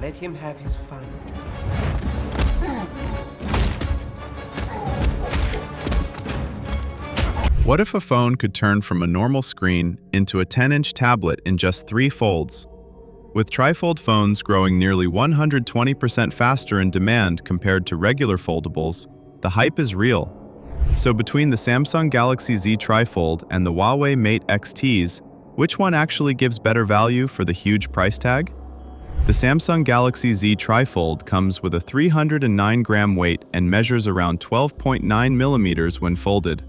Let him have his fun. What if a phone could turn from a normal screen into a 10-inch tablet in just 3 folds? With TriFold phones growing nearly 120% faster in demand compared to regular foldables, the hype is real. So between the Samsung Galaxy Z TriFold and the Huawei Mate XTs, which one actually gives better value for the huge price tag? The Samsung Galaxy Z TriFold comes with a 309-gram weight and measures around 12.9 millimeters when folded.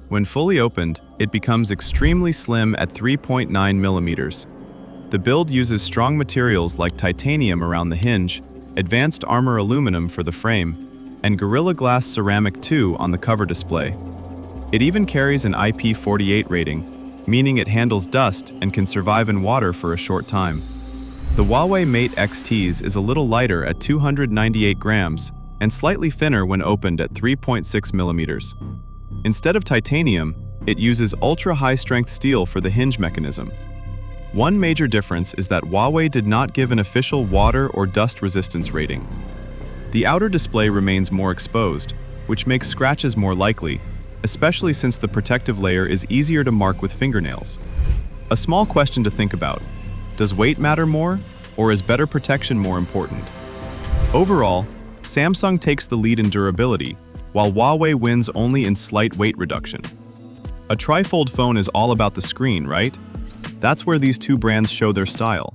When fully opened, it becomes extremely slim at 3.9 millimeters. The build uses strong materials like titanium around the hinge, advanced armor aluminum for the frame, and Gorilla Glass ceramic 2 on the cover display. It even carries an IP48 rating, meaning it handles dust and can survive in water for a short time. The Huawei Mate XTs is a little lighter at 298 grams and slightly thinner when opened at 3.6 millimeters. Instead of titanium, it uses ultra-high-strength steel for the hinge mechanism. One major difference is that Huawei did not give an official water or dust resistance rating. The outer display remains more exposed, which makes scratches more likely, especially since the protective layer is easier to mark with fingernails. A small question to think about: does weight matter more, or is better protection more important? Overall, Samsung takes the lead in durability, while Huawei wins only in slight weight reduction. A TriFold phone is all about the screen, right? That's where these two brands show their style.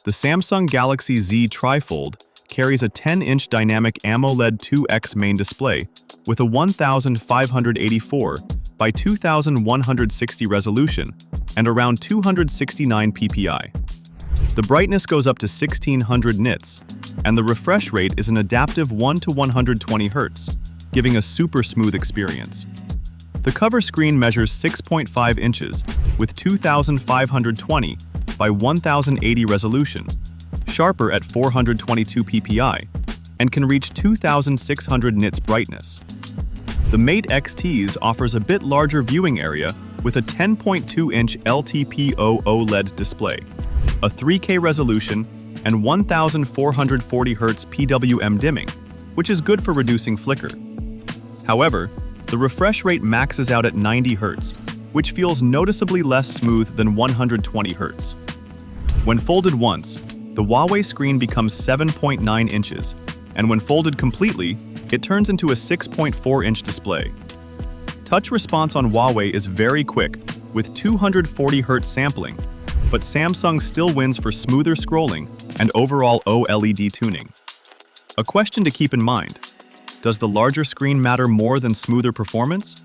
The Samsung Galaxy Z TriFold carries a 10-inch dynamic AMOLED 2X main display with a 1584 by 2160 resolution and around 269 ppi. The brightness goes up to 1600 nits, and the refresh rate is an adaptive 1 to 120 Hz, giving a super smooth experience. The cover screen measures 6.5 inches with 2520 by 1080 resolution, sharper at 422 ppi, and can reach 2600 nits brightness. The Mate XTs offers a bit larger viewing area with a 10.2-inch LTPO OLED display, a 3K resolution, and 1440 Hz PWM dimming, which is good for reducing flicker. However, the refresh rate maxes out at 90 Hz, which feels noticeably less smooth than 120 Hz. When folded once, the Huawei screen becomes 7.9 inches, and when folded completely, it turns into a 6.4-inch display. Touch response on Huawei is very quick, with 240 Hz sampling, but Samsung still wins for smoother scrolling and overall OLED tuning. A question to keep in mind: does the larger screen matter more than smoother performance?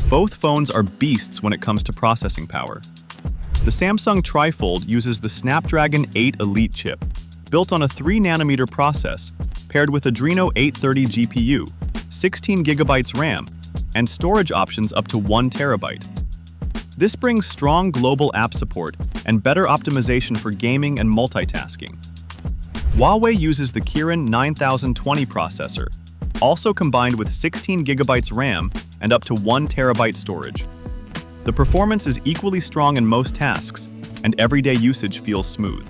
Both phones are beasts when it comes to processing power. The Samsung TriFold uses the Snapdragon 8 Elite chip, built on a 3nm process, paired with Adreno 830 GPU, 16GB RAM, and storage options up to 1TB. This brings strong global app support and better optimization for gaming and multitasking. Huawei uses the Kirin 9020 processor, also combined with 16GB RAM and up to 1TB storage. The performance is equally strong in most tasks, and everyday usage feels smooth.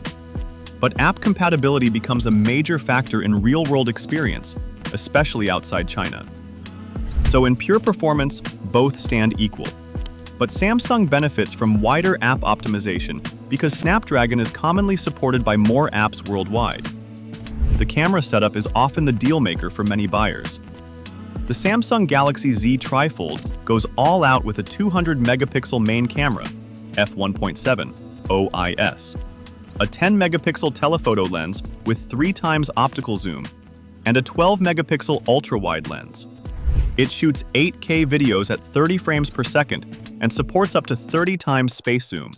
But app compatibility becomes a major factor in real-world experience, especially outside China. So in pure performance, both stand equal. But Samsung benefits from wider app optimization because Snapdragon is commonly supported by more apps worldwide. The camera setup is often the deal-maker for many buyers. The Samsung Galaxy Z TriFold goes all out with a 200-megapixel main camera, f1.7 OIS, a 10-megapixel telephoto lens with 3 times optical zoom, and a 12-megapixel ultra-wide lens. It shoots 8K videos at 30 frames per second and supports up to 30 times space zoom.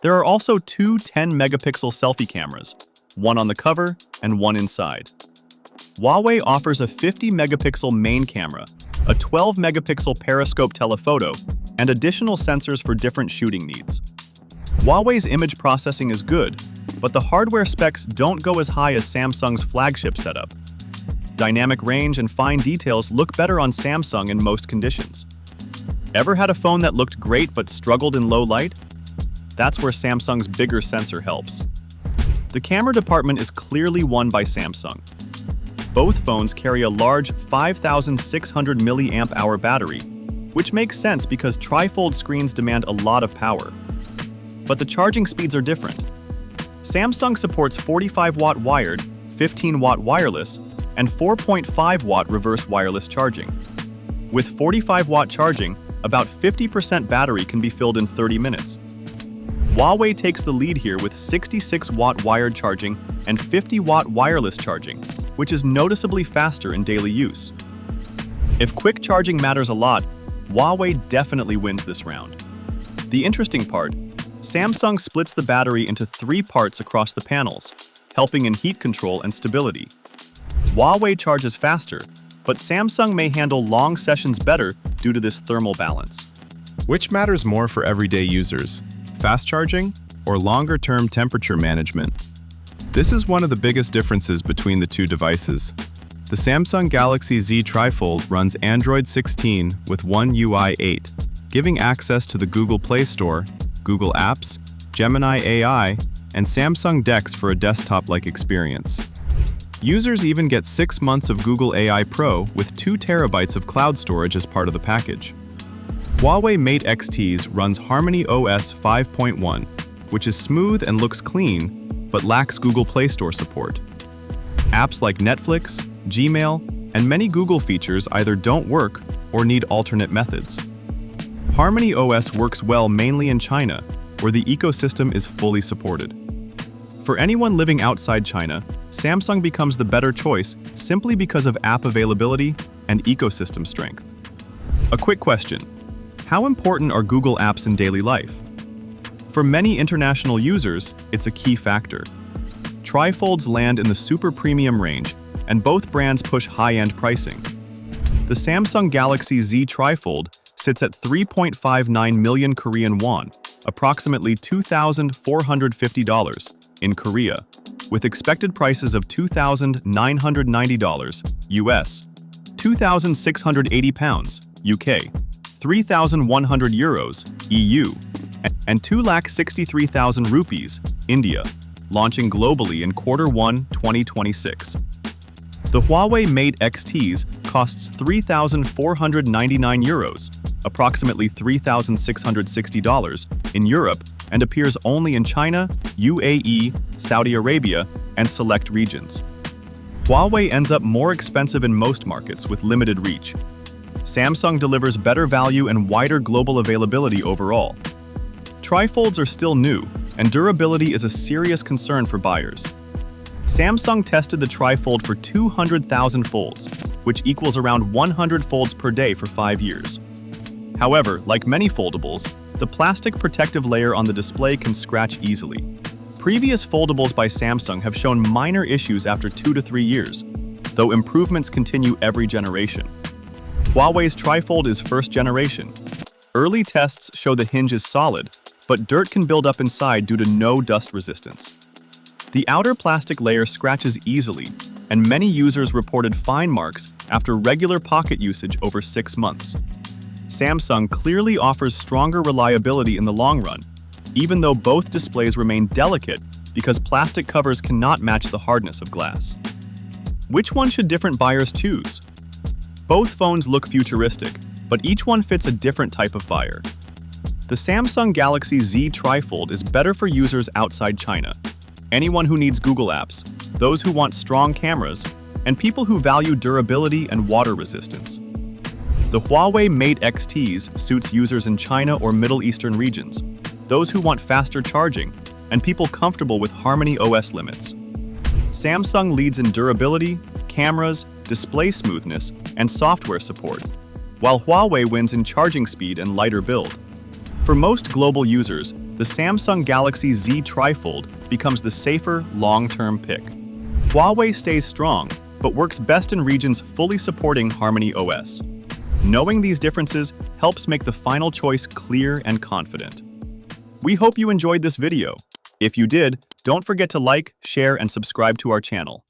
There are also 2 10-megapixel selfie cameras, one on the cover and one inside. Huawei offers a 50-megapixel main camera, a 12-megapixel periscope telephoto, and additional sensors for different shooting needs. Huawei's image processing is good, but the hardware specs don't go as high as Samsung's flagship setup. Dynamic range and fine details look better on Samsung in most conditions. Ever had a phone that looked great but struggled in low light? That's where Samsung's bigger sensor helps. The camera department is clearly won by Samsung. Both phones carry a large 5,600 mAh battery, which makes sense because TriFold screens demand a lot of power. But the charging speeds are different. Samsung supports 45-watt wired, 15-watt wireless, and 4.5-watt reverse wireless charging. With 45-watt charging, about 50% battery can be filled in 30 minutes. Huawei takes the lead here with 66-watt wired charging and 50-watt wireless charging, which is noticeably faster in daily use. If quick charging matters a lot, Huawei definitely wins this round. The interesting part, Samsung splits the battery into 3 parts across the panels, helping in heat control and stability. Huawei charges faster, but Samsung may handle long sessions better due to this thermal balance. Which matters more for everyday users, fast charging or longer-term temperature management? This is one of the biggest differences between the two devices. The Samsung Galaxy Z TriFold runs Android 16 with One UI 8, giving access to the Google Play Store, Google Apps, Gemini AI, and Samsung DeX for a desktop-like experience. Users even get 6 months of Google AI Pro with 2 terabytes of cloud storage as part of the package. Huawei Mate XTs runs HarmonyOS 5.1, which is smooth and looks clean, but lacks Google Play Store support. Apps like Netflix, Gmail, and many Google features either don't work or need alternate methods. HarmonyOS works well mainly in China, where the ecosystem is fully supported. For anyone living outside China, Samsung becomes the better choice simply because of app availability and ecosystem strength. A quick question: how important are Google apps in daily life? For many international users, it's a key factor. TriFolds land in the super premium range, and both brands push high-end pricing. The Samsung Galaxy Z TriFold sits at 3.59 million Korean won, approximately $2,450 in Korea, with expected prices of $2,990 US, £2,680 UK, 3,100 euros EU, and 2,63,000 rupees India, launching globally in Q1 2026. The Huawei Mate XTs costs €3,499, approximately $3,660 in Europe, and appears only in China, UAE, Saudi Arabia, and select regions. Huawei ends up more expensive in most markets with limited reach. Samsung delivers better value and wider global availability overall. TriFolds are still new, and durability is a serious concern for buyers. Samsung tested the TriFold for 200,000 folds, which equals around 100 folds per day for 5 years. However, like many foldables, the plastic protective layer on the display can scratch easily. Previous foldables by Samsung have shown minor issues after 2 to 3 years, though improvements continue every generation. Huawei's TriFold is first generation. Early tests show the hinge is solid, but dirt can build up inside due to no dust resistance. The outer plastic layer scratches easily, and many users reported fine marks after regular pocket usage over 6 months. Samsung clearly offers stronger reliability in the long run, even though both displays remain delicate because plastic covers cannot match the hardness of glass. Which one should different buyers choose? Both phones look futuristic, but each one fits a different type of buyer. The Samsung Galaxy Z TriFold is better for users outside China, anyone who needs Google apps, those who want strong cameras, and people who value durability and water resistance. The Huawei Mate XTs suits users in China or Middle Eastern regions, those who want faster charging, and people comfortable with HarmonyOS limits. Samsung leads in durability, cameras, display smoothness, and software support, while Huawei wins in charging speed and lighter build. For most global users, the Samsung Galaxy Z TriFold becomes the safer, long-term pick. Huawei stays strong, but works best in regions fully supporting HarmonyOS. Knowing these differences helps make the final choice clear and confident. We hope you enjoyed this video. If you did, don't forget to like, share, and subscribe to our channel.